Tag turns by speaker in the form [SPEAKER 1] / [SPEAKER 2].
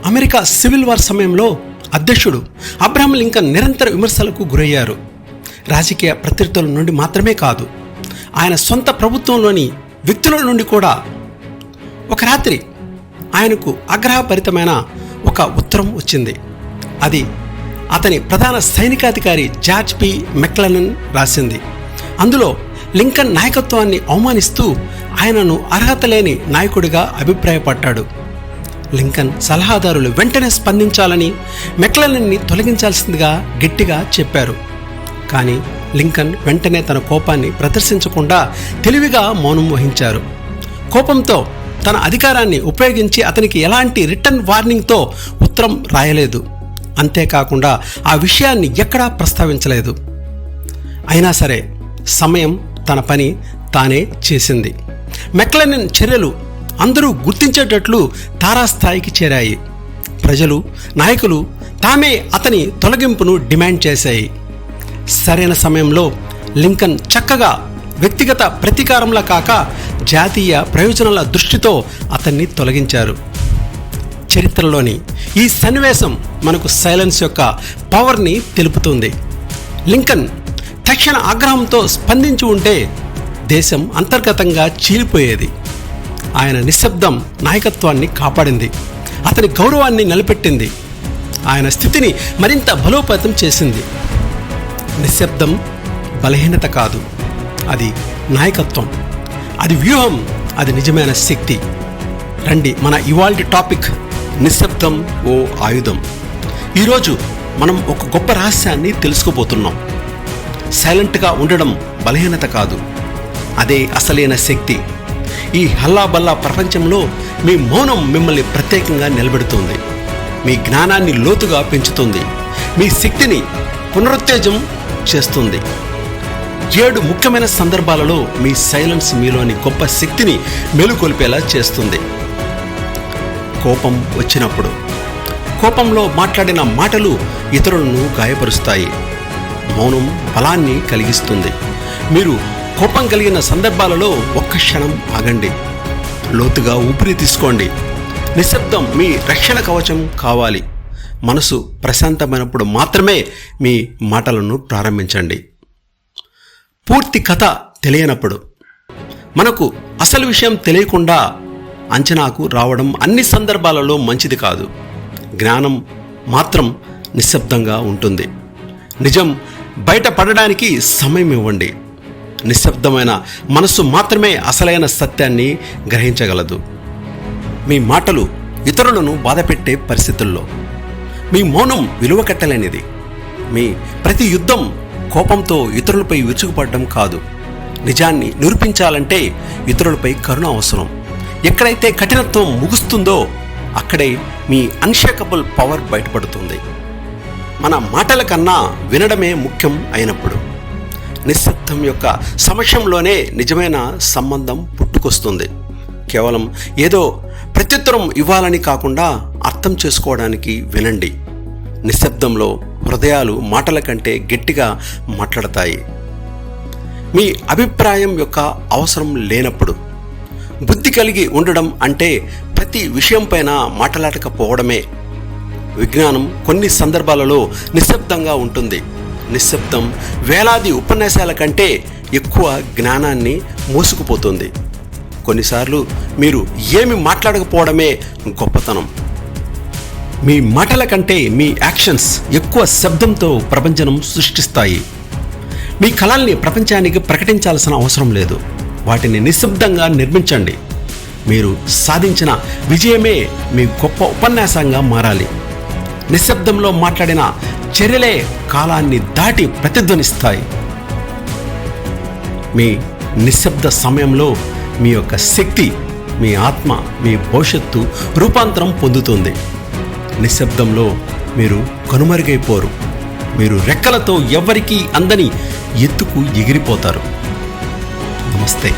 [SPEAKER 1] America civil war సమయంలో అధ్యక్షుడు Abraham Lincoln నిరంతర విమర్శలకు గురయ్యారు. రాజకీయ ప్రత్యర్థుల నుండి మాత్రమే కాదు, ఆయన సొంత ప్రభుత్వంలోని వ్యక్తుల నుండి కూడా. ఒక రాత్రి ఆయనకు ఆగ్రహభరితమైన ఒక ఉత్తరం వచ్చింది. అది అతని ప్రధాన సైనికాధికారి జార్జ్ పి మెక్లెనన్ రాసింది. అందులో లింకన్ నాయకత్వాన్ని అవమానిస్తూ ఆయనను అర్హత లేని నాయకుడిగా అభిప్రాయపడ్డాడు. లింకన్ సలహాదారులు వెంటనే స్పందించాలని, మెక్లెనన్ని తొలగించాల్సిందిగా గట్టిగా చెప్పారు. కానీ లింకన్ వెంటనే తన కోపాన్ని ప్రదర్శించకుండా తెలివిగా మౌనం వహించారు. కోపంతో తన అధికారాన్ని ఉపయోగించి అతనికి ఎలాంటి రిటర్న్ వార్నింగ్తో ఉత్తరం రాయలేదు. అంతేకాకుండా ఆ విషయాన్ని ఎక్కడా ప్రస్తావించలేదు. అయినా సరే సమయం తన పని తానే చేసింది. మెక్లెనన్ చర్యలు అందరూ గుర్తించేటట్లు తారాస్థాయికి చేరాయి. ప్రజలు, నాయకులు తామే అతని తొలగింపును డిమాండ్ చేశాయి. సరైన సమయంలో లింకన్ చక్కగా వ్యక్తిగత ప్రతీకారంలా కాక జాతీయ ప్రయోజనాల దృష్టితో అతన్ని తొలగించారు. చరిత్రలోని ఈ సన్నివేశం మనకు సైలెన్స్ యొక్క పవర్ని తెలుపుతుంది. లింకన్ తక్షణ ఆగ్రహంతో స్పందించి ఉంటే దేశం అంతర్గతంగా చీలిపోయేది. ఆయన నిశ్శబ్దం నాయకత్వాన్ని కాపాడింది, అతని గౌరవాన్ని నిలబెట్టింది, ఆయన స్థితిని మరింత బలోపేతం చేసింది. నిశ్శబ్దం బలహీనత కాదు, అది నాయకత్వం, అది వ్యూహం, అది నిజమైన శక్తి. రండి, మన ఇవాల్టి టాపిక్ నిశ్శబ్దం ఓ ఆయుధం. ఈరోజు మనం ఒక గొప్ప రహస్యాన్ని తెలుసుకోబోతున్నాం. సైలెంట్గా ఉండడం బలహీనత కాదు, అదే అసలైన శక్తి. ఈ హల్లాబల్లా ప్రపంచంలో మీ మౌనం మిమ్మల్ని ప్రత్యేకంగా నిలబెడుతుంది, మీ జ్ఞానాన్ని లోతుగా పెంచుతుంది, మీ శక్తిని పునరుత్తేజం చేస్తుంది. 7 ముఖ్యమైన సందర్భాలలో మీ సైలెన్స్ మీలోని గొప్ప శక్తిని మేలుకొల్పేలా చేస్తుంది. కోపం వచ్చినప్పుడు, కోపంలో మాట్లాడిన మాటలు ఇతరులను గాయపరుస్తాయి. మౌనం బలాన్ని కలిగిస్తుంది. మీరు కోపం కలిగిన సందర్భాలలో ఒక్క క్షణం ఆగండి, లోతుగా ఊపిరి తీసుకోండి. నిశ్శబ్దం మీ రక్షణ కవచం కావాలి. మనసు ప్రశాంతమైనప్పుడు మాత్రమే మీ మాటలను ప్రారంభించండి. పూర్తి కథ తెలియనప్పుడు, మనకు అసలు విషయం తెలియకుండా అంచనాకు రావడం అన్ని సందర్భాలలో మంచిది కాదు. జ్ఞానం మాత్రం నిశ్శబ్దంగా ఉంటుంది. నిజం బయటపడడానికి సమయం ఇవ్వండి. నిశ్శబ్దమైన మనస్సు మాత్రమే అసలైన సత్యాన్ని గ్రహించగలదు. మీ మాటలు ఇతరులను బాధపెట్టే పరిస్థితుల్లో మీ మౌనం విలువ కట్టలేనిది. మీ ప్రతి యుద్ధం కోపంతో ఇతరులపై విరుచుకుపడడం కాదు. నిజాన్ని నిరూపించాలంటే ఇతరులపై కరుణ అవసరం. ఎక్కడైతే కఠినత్వం ముగుస్తుందో అక్కడే మీ అన్షేకబుల్ పవర్ బయటపడుతుంది. మన మాటల కన్నా వినడమే ముఖ్యం అయినప్పుడు, నిశ్శబ్దం యొక్క సమక్షంలోనే నిజమైన సంబంధం పుట్టుకొస్తుంది. కేవలం ఏదో ప్రత్యుత్తరం ఇవ్వాలని కాకుండా అర్థం చేసుకోవడానికి వినండి. నిశ్శబ్దంలో హృదయాలు మాటల కంటే గట్టిగా మాట్లాడతాయి. మీ అభిప్రాయం యొక్క అవసరం లేనప్పుడు, బుద్ధి కలిగి ఉండడం అంటే ప్రతి విషయంపైన మాట్లాడకపోవడమే. విజ్ఞానం కొన్ని సందర్భాలలో నిశ్శబ్దంగా ఉంటుంది. నిశ్శబ్దం వేలాది ఉపన్యాసాల కంటే ఎక్కువ జ్ఞానాన్ని మోసుకుపోతుంది. కొన్నిసార్లు మీరు ఏమి మాట్లాడకపోవడమే గొప్పతనం. మీ మాటల కంటే మీ యాక్షన్స్ ఎక్కువ శబ్దంతో ప్రపంచం సృష్టిస్తాయి. మీ కళల్ని ప్రపంచానికి ప్రకటించాల్సిన అవసరం లేదు, వాటిని నిశ్శబ్దంగా నిర్మించండి. మీరు సాధించిన విజయమే మీ గొప్ప ఉపన్యాసంగా మారాలి. నిశ్శబ్దంలో మాట్లాడిన చర్యలే కాలాన్ని దాటి ప్రతిధ్వనిస్తాయి. మీ నిశ్శబ్ద సమయంలో మీ యొక్క శక్తి, మీ ఆత్మ, మీ భవిష్యత్తు రూపాంతరం పొందుతుంది. నిశ్శబ్దంలో మీరు కనుమరుగైపోరు. మీరు రెక్కలతో ఎవ్వరికీ అందని ఎత్తుకు ఎగిరిపోతారు. నమస్తే.